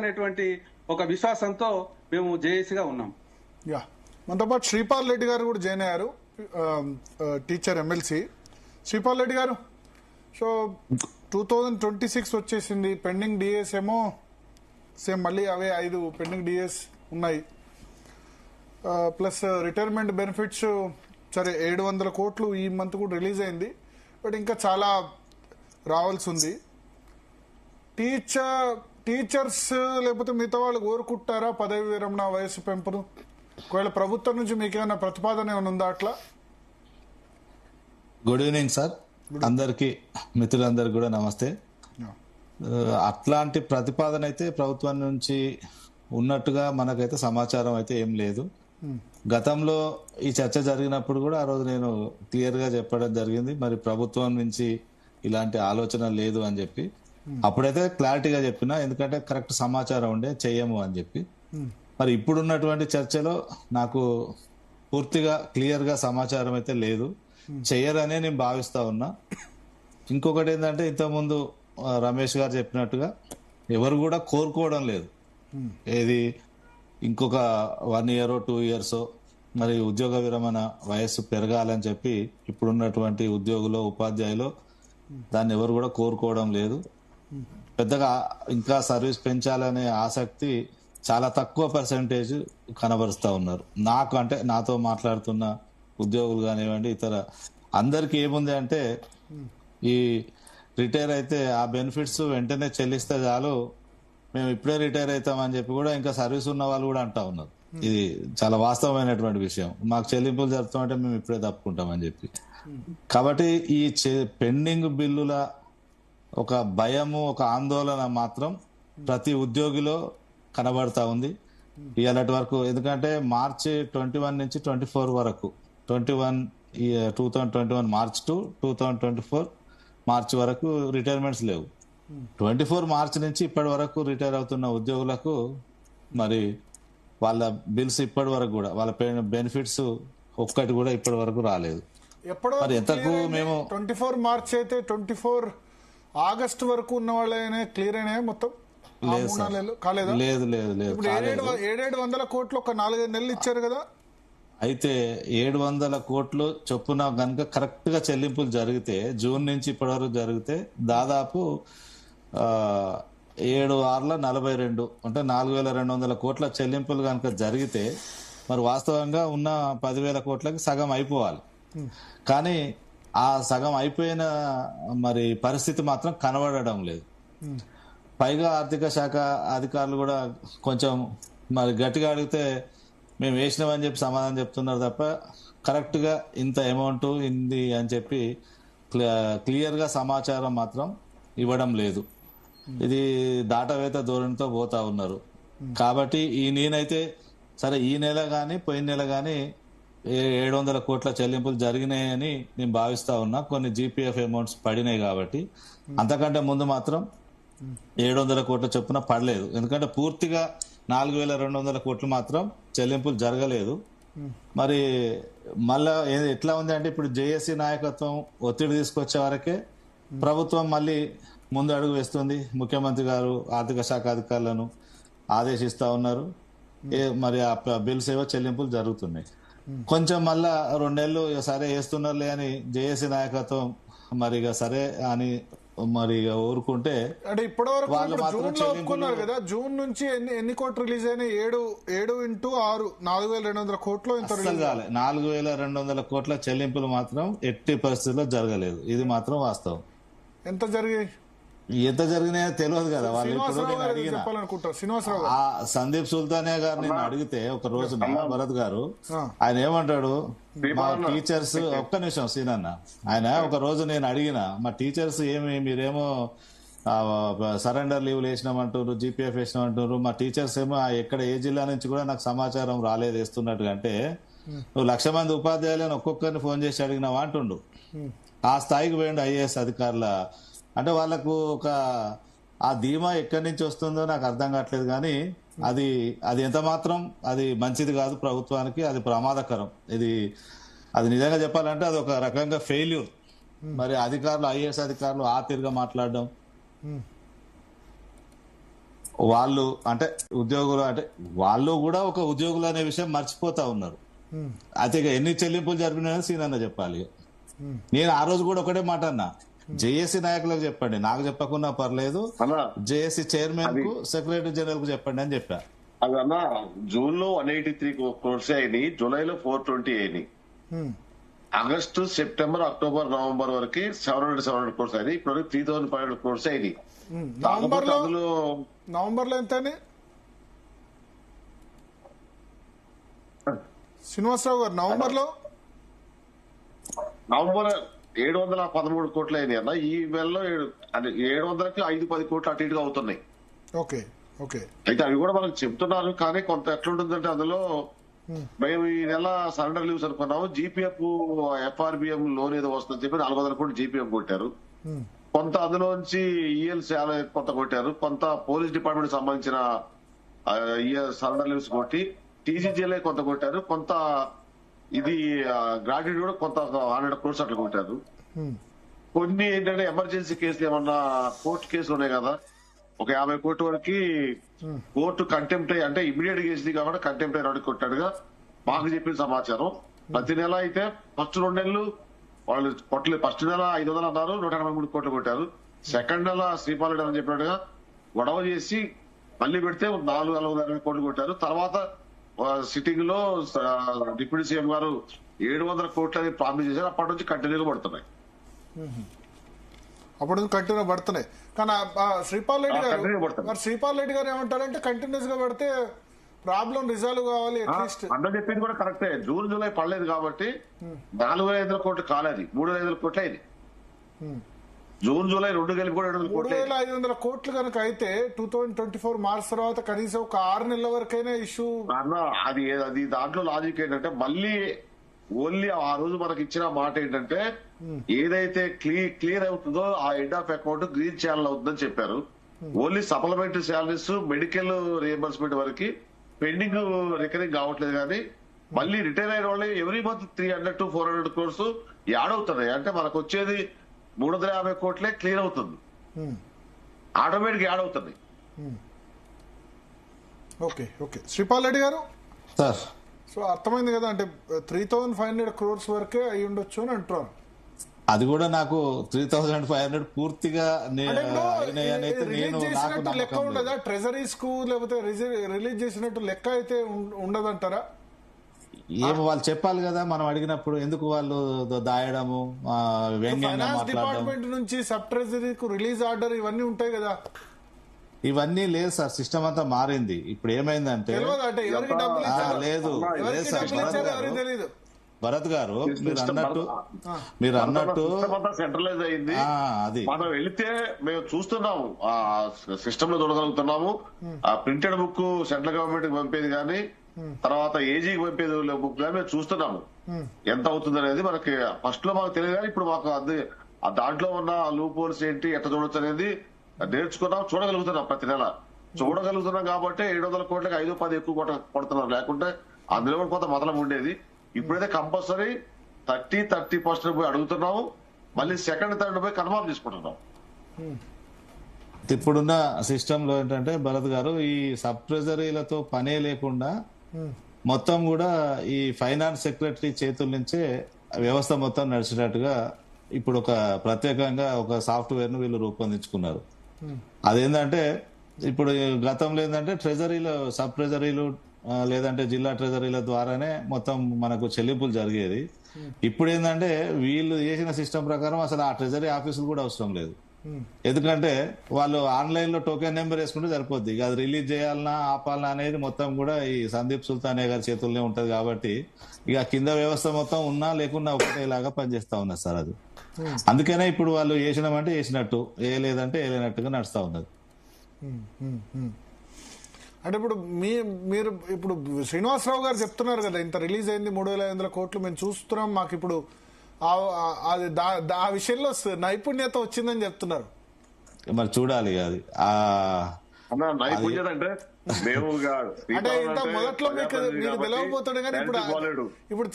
అనేటువంటి ఒక విశ్వాసంతో మేము జేఏసీగా ఉన్నాం. యా, మనతో పాటు శ్రీపాల్ రెడ్డి గారు కూడా జాయిన్ అయ్యారు, టీచర్ ఎమ్మెల్సీ. శ్రీపాల్ రెడ్డి గారు, సో 2026 వచ్చేసింది, పెండింగ్ డిఎస్ ఏమో సేమ్ మళ్ళీ అవే 5 పెండింగ్ డిఎస్ ఉన్నాయి, ప్లస్ రిటైర్మెంట్ బెనిఫిట్స్ సరే 700 కోట్లు ఈ మంత్ కూడా రిలీజ్ అయింది, బట్ ఇంకా చాలా రావాల్సి ఉంది. టీచర్స్ లేకపోతే మిగతా వాళ్ళు కోరుకుంటారా పదవి విరమణ వయసు పెంపును? ఒకవేళ ప్రభుత్వం నుంచి మీకు ఏమైనా ప్రతిపాదన ఏమైనా ఉందా అట్లా? గుడ్ ఈవినింగ్ సార్, అందరికి మిత్రులందరికీ కూడా నమస్తే. అట్లాంటి ప్రతిపాదన అయితే ప్రభుత్వం నుంచి ఉన్నట్టుగా మనకైతే సమాచారం అయితే ఏం లేదు. గతంలో ఈ చర్చ జరిగినప్పుడు కూడా ఆ రోజు నేను క్లియర్ గా చెప్పడం జరిగింది, మరి ప్రభుత్వం నుంచి ఇలాంటి ఆలోచన లేదు అని చెప్పి. అప్పుడైతే క్లారిటీగా చెప్పినా, ఎందుకంటే కరెక్ట్ సమాచారం ఉండే, చెయ్యము అని చెప్పి. మరి ఇప్పుడున్నటువంటి చర్చలో నాకు పూర్తిగా క్లియర్ గా సమాచారం అయితే లేదు, చెయ్యరనే నేను భావిస్తా ఉన్నా. ఇంకొకటి ఏంటంటే, ఇంతకుముందు రమేష్ గారు చెప్పినట్టుగా ఎవరు కూడా కోరుకోవడం లేదు ఏది ఇంకొక 1 year 2 years మరి ఉద్యోగ విరమణ వయస్సు పెరగాలని చెప్పి ఇప్పుడున్నటువంటి ఉద్యోగులు ఉపాధ్యాయులు దాన్ని ఎవరు కూడా కోరుకోవడం లేదు. పెద్దగా ఇంకా సర్వీస్ పెంచాలనే ఆసక్తి చాలా తక్కువ పర్సెంటేజ్ కనబరుస్తా ఉన్నారు. నాకు అంటే నాతో మాట్లాడుతున్న ఉద్యోగులు కానివ్వండి, ఇతర అందరికి ఏముంది అంటే, ఈ రిటైర్ అయితే ఆ బెనిఫిట్స్ వెంటనే చెల్లిస్తే చాలు, మేము ఇప్పుడే రిటైర్ అవుతామని చెప్పి కూడా ఇంకా సర్వీస్ ఉన్న వాళ్ళు కూడా అంటా ఉన్నారు. ఇది చాలా వాస్తవమైనటువంటి విషయం. మాకు చెల్లింపులు జరుపుతామంటే మేము ఇప్పుడే తప్పుకుంటామని చెప్పి. కాబట్టి ఈ పెండింగ్ బిల్లుల ఒక భయము, ఒక ఆందోళన మాత్రం ప్రతి ఉద్యోగిలో కనబడతా ఉంది ఇవాళటి వరకు. ఎందుకంటే మార్చి 21 నుంచి 24 వరకు, 2021 మార్చ్ టు 2024 మార్చి వరకు రిటైర్మెంట్స్ లేవు. 24 మార్చి నుంచి ఇప్పటి వరకు రిటైర్ అవుతున్న ఉద్యోగులకు మరి వాళ్ళ బిల్స్ ఇప్పటి వరకు కూడా, వాళ్ళ బెనిఫిట్స్ ఒక్కటి కూడా ఇప్పటి వరకు రాలేదు. మరి ఎంతకు మేము 24 మార్చ్ అయితే 24 ఆగస్ట్ వరకు ఉన్న వాళ్ళనే క్లియర్ అయినాయి మొత్తం? లేదు లేదు లేదు. 700 కోట్లు ఒక 4-5 నెలలు ఇచ్చారు కదా. అయితే 700 కోట్లు చొప్పున కనుక కరెక్ట్ గా చెల్లింపులు జరిగితే, జూన్ నుంచి ఇప్పటి వరకు జరిగితే దాదాపు 7/6 అంటే 4200 కోట్ల చెల్లింపులు కనుక జరిగితే, మరి వాస్తవంగా ఉన్న 10,000 కోట్లకి సగం అయిపోవాలి. కానీ ఆ సగం అయిపోయిన మరి పరిస్థితి మాత్రం కనబడడం లేదు. పైగా ఆర్థిక శాఖ అధికారులు కూడా కొంచెం మరి గట్టిగా అడిగితే మేము వేసినామని చెప్పి సమాధానం చెప్తున్నారు తప్ప, కరెక్ట్ గా ఇంత అమౌంట్ ఇంది అని చెప్పి క్లియర్ గా సమాచారం మాత్రం ఇవ్వడం లేదు. ఇది దాటవేత ధోరణితో పోతా ఉన్నారు. కాబట్టి నేనైతే సరే ఈ నెల గాని పోయిన నెల గాని 700 కోట్ల చెల్లింపులు జరిగినాయని నేను భావిస్తా ఉన్నా. కొన్ని జీపీఎఫ్ అమౌంట్స్ పడినాయి కాబట్టి. అంతకంటే ముందు మాత్రం 700 కోట్ల చొప్పున పడలేదు. ఎందుకంటే పూర్తిగా 4200 కోట్లు మాత్రం చెల్లింపులు జరగలేదు. మరి మళ్ళా ఎట్లా ఉంది అంటే, ఇప్పుడు జేఏసీ నాయకత్వం ఒత్తిడి తీసుకొచ్చే వరకే ప్రభుత్వం మళ్ళీ ముందు అడుగు వేస్తుంది. ముఖ్యమంత్రి గారు ఆర్థిక శాఖ అధికారులను ఆదేశిస్తా ఉన్నారు. మరి ఆ బిల్స్ ఏవో చెల్లింపులు జరుగుతున్నాయి. కొంచెం మళ్ళా 2 నెలలు సరే వేస్తున్నారులే అని జేఏసీ నాయకత్వం మరి సరే అని మరి ఊరుకుంటే, అంటే ఇప్పటివరకు కదా జూన్ నుంచి ఎన్ని కోట్లు రిలీజ్ అయినాయి? 7x6 4200 కోట్లు. 4200 కోట్ల చెల్లింపులు మాత్రం ఎట్టి పరిస్థితుల్లో జరగలేదు. ఇది మాత్రం వాస్తవం. ఎంత జరిగాయి? ఎంత జరిగినాయో తెలియదు కదా. వాళ్ళు ఇప్పుడు నేను అడిగిన సందీప్ సుల్తానియా గారు నేను అడిగితే ఒక రోజున భరత్ గారు ఆయన ఏమంటాడు, మా టీచర్స్, ఒక్క నిమిషం సీనన్న, ఆయన ఒక రోజు నేను అడిగిన మా టీచర్స్ మీరేమో సరెండర్ లీవ్లు వేసినామంటారు, జీపీఎఫ్ వేసినామంటారు, మా టీచర్స్ ఏమో ఎక్కడ ఏ జిల్లా నుంచి కూడా నాకు సమాచారం రాలేదు వేస్తున్నట్టుగా. అంటే నువ్వు 1,00,000 మంది ఉపాధ్యాయులను ఒక్కొక్కరిని ఫోన్ చేసి అడిగినావా అంటుండు. ఆ స్థాయికి పోయిండు ఐఏఎస్ అధికారుల. అంటే వాళ్ళకు ఒక ఆ ధీమా ఎక్కడి నుంచి వస్తుందో నాకు అర్థం కావట్లేదు. కానీ అది ఎంత మాత్రం అది మంచిది కాదు ప్రభుత్వానికి, అది ప్రమాదకరం. అది నిజంగా చెప్పాలంటే అది ఒక రకంగా ఫెయిల్యూర్. మరి అధికారులు, ఐఏఎస్ అధికారులు ఆ తీరుగా మాట్లాడడం వాళ్ళు అంటే ఉద్యోగులు అంటే వాళ్ళు కూడా ఒక ఉద్యోగులు అనే విషయం మర్చిపోతా ఉన్నారు. అయితే ఇక ఎన్ని చెల్లింపులు జరిపినాయని సీనన్న చెప్పాలి. నేను ఆ రోజు కూడా ఒకటే మాట అన్నా, జేఏసీ నాయకులకు చెప్పండి, నాకు చెప్పకుండా పర్లేదు, జేఏసీ చైర్మన్ కు సెక్రటరీ జనరల్ కు చెప్పండి అని చెప్పా. అది అన్న జూన్ లో 183 crores అయినాయి, జూలైలో 420 అయినాయి, ఆగస్టు సెప్టెంబర్ అక్టోబర్ నవంబర్ వరకు 700 crores అయినాయి, ఇప్పుడు 3500 crores అయినాయి. నవంబర్ లో ఎంత శ్రీనివాసరావు గారు? నవంబర్ 713 కోట్లు అయినాయి అన్న. ఈ వేళలో 700కి 5-10 కోట్లు అటు ఇటుగా అవుతున్నాయి. Okay okay. అయితే అవి కూడా మనకు చెప్తున్నారు, కానీ కొంత ఎట్లుంటుందంటే అందులో మేము ఈ నెల సరెండర్ లీవ్స్ అనుకున్నాము, జీపీఎఫ్ ఎఫ్ఆర్బిఎం లోన్ ఏదో వస్తుందని చెప్పి 400 కోట్లు జీపీఎఫ్ కొట్టారు. కొంత అందులోంచి ఈఎల్స్ కొంత కొట్టారు, కొంత పోలీస్ డిపార్ట్మెంట్ సంబంధించిన సరెండర్ లీవ్స్ కొట్టి టీజీజీలే కొంత కొట్టారు, కొంత ఇది గ్రాడ్యుయేట్ కూడా కొంత 100 crores అట్లా కొట్టారు. కొన్ని ఏంటంటే ఎమర్జెన్సీ కేసులు ఏమన్నా కోర్టు కేసులు ఉన్నాయి కదా, ఒక 50 కోట్ల వరకు కోర్టు కంటెంప్ట్ అంటే ఇమీడియట్ కేసుది కాబట్టి కంటెంప్ట్ అయిన కొట్టాడుగా మాకు చెప్పిన సమాచారం. ప్రతి నెల అయితే ఫస్ట్ 2 నెలలు వాళ్ళు కొట్టలేదు. ఫస్ట్ నెల 500 అన్నారు, 183 కోట్లు కొట్టారు. సెకండ్ నెల శ్రీపాల్ అని చెప్పినట్టుగా గొడవ చేసి మళ్ళీ పెడితే 420 కోట్లు కొట్టారు. తర్వాత సిట్టింగ్ లో డిప్యూటీ సీఎం గారు 700 కోట్లు అని ప్రామిస్ చేశారు. అప్పటి నుంచి కంటిన్యూగా పడుతున్నాయి. అప్పుడు కంటిన్యూ పడుతున్నాయి. కానీ శ్రీపాల్ రెడ్డి గారు ఏమంటారంటే కంటిన్యూస్ గా పడితే ప్రాబ్లం రిజాల్వ్ కావాలి అట్లీస్ట్. అన్న చెప్పింది కూడా కరెక్టే. జూన్ జూలై పడలేదు కాబట్టి 4,500 కోట్లు కాలేదు, 3,500 కోట్లు అయింది. జూన్ జూలై 2 కలిపి కూడా 3,500 కోట్లు కనుక అయితే 2024 మార్చ్ తర్వాత కనీసం ఒక 6 నెలల వరకైనా ఇష్యూ అన్న. అది దాంట్లో లాజిక్ ఏంటంటే మళ్ళీ ఓన్లీ ఆ రోజు మనకి ఇచ్చిన మాట ఏంటంటే ఏదైతే క్లియర్ అవుతుందో ఆ end of account green channel అవుతుందని చెప్పారు. Only supplementary salaries, medical reimbursement వరకు పెండింగ్ రికరింగ్ కావట్లేదు. కానీ మళ్ళీ రిటైర్ అయిన వాళ్ళు every month 300 to 400 crores add అవుతున్నాయి. అంటే మనకు వచ్చేది 350 కోట్లే క్లియర్ అవుతుంది, ఆటోమేటిక్ యాడ్ అవుతుంది. Okay okay. శ్రీపాల్ రెడ్డి గారు సార్, సో అర్థమైంది కదా, అంటే 3,500 crores వరకే అయి ఉండొచ్చు అని అంటున్నారు. అది కూడా నాకు 3,500 పూర్తిగా లెక్క ఉండదా? ట్రెజరీస్ కు లేకపోతే రిలీజ్ చేసినట్టు లెక్క అయితే ఉండదంటారా? ఏమో వాళ్ళు చెప్పాలి కదా, మనం అడిగినప్పుడు ఎందుకు వాళ్ళు దాయడము, ఫైనాన్స్ డిపార్ట్మెంట్ నుంచి సబ్ ట్రెజరీకు రిలీజ్ ఆర్డర్ ఇవన్నీ ఉంటాయి కదా. ఇవన్నీ లేదు సార్, సిస్టమ్ అంతా మారింది. ఇప్పుడు ఏమైందంటే లేదు తెలీదు. భరత్ గారు మీరు అన్నట్టు సెంట్రలైజ్ అయింది. అది మనం వెళితే మేము చూస్తున్నాము, ఆ సిస్టమ్ లో చూడగలుగుతున్నాము. ఆ ప్రింటెడ్ బుక్ సెంట్రల్ గవర్నమెంట్ కి పంపేది కానీ తర్వాత ఏజీకి పంపేది బుక్ కానీ మేము చూస్తున్నాము. ఎంత అవుతుంది అనేది మనకి ఫస్ట్ లో మాకు తెలియదు, కానీ ఇప్పుడు మాకు అది దాంట్లో ఉన్న లూప్ హోల్స్ ఏంటి, ఎట్లా చూడొచ్చు అనేది నేర్చుకున్నాం, చూడగలుగుతున్నాం. ప్రతి నెల చూడగలుగుతున్నాం కాబట్టి 700 కోట్లకి 5-10 ఎక్కువ కొడుతున్నారు. లేకుంటే అందులో కూడా కొంత మొదలం ఉండేది. ఇప్పుడైతే కంపల్సరీ 30% పోయి అడుగుతున్నాము, మళ్ళీ సెకండ్ థర్డ్ పోయి కన్ఫర్మ్ చేసుకుంటున్నాం. ఇప్పుడున్న సిస్టమ్ లో ఏంటంటే భరత్ గారు, ఈ సబ్ ట్రెజరీలతో పనే లేకుండా మొత్తం కూడా ఈ ఫైనాన్స్ సెక్రటరీ చేతుల నుంచే వ్యవస్థ మొత్తం నడిచేటట్టుగా ఇప్పుడు ఒక ప్రత్యేకంగా ఒక సాఫ్ట్వేర్ ను వీళ్ళు రూపొందించుకున్నారు. అదేంటంటే ఇప్పుడు గతంలో ఏంటంటే ట్రెజరీలో సబ్ ట్రెజరీలు లేదంటే జిల్లా ట్రెజరీల ద్వారానే మొత్తం మనకు చెల్లింపులు జరిగేది. ఇప్పుడు ఏంటంటే వీళ్ళు చేసిన సిస్టమ్ ప్రకారం అసలు ఆ ట్రెజరీ ఆఫీసులు కూడా అవసరం లేదు. ఎందుకంటే వాళ్ళు ఆన్లైన్ లో టోకెన్ నెంబర్ వేసుకుంటే సరిపోద్ది. ఇక అది రిలీజ్ చేయాలన్నా ఆపాలన్నా అనేది మొత్తం కూడా ఈ సందీప్ సుల్తానియా గారి చేతుల్లోనే ఉంటది. కాబట్టి ఇక కింద వ్యవస్థ మొత్తం ఉన్నా లేకున్నా ఒకటేలాగా పనిచేస్తా ఉన్నారు సార్. అది అందుకనే ఇప్పుడు వాళ్ళు వేసినామంటే వేసినట్టు, ఏ లేదంటే ఏ లేనట్టుగా నడుస్తా ఉన్నది. అంటే ఇప్పుడు మీరు ఇప్పుడు శ్రీనివాసరావు గారు చెప్తున్నారు కదా, ఇంత రిలీజ్ అయింది 3,500 కోట్లు మేము చూస్తున్నాం, మాకు ఇప్పుడు ఆ విషయంలో నైపుణ్యత వచ్చిందని చెప్తున్నారు. మరి చూడాలి అది నైపుణ్యత అంటే మేము అంటే ఇంత మొదట్లో మీకు తెలియకపోతాడు కానీ ఇప్పుడు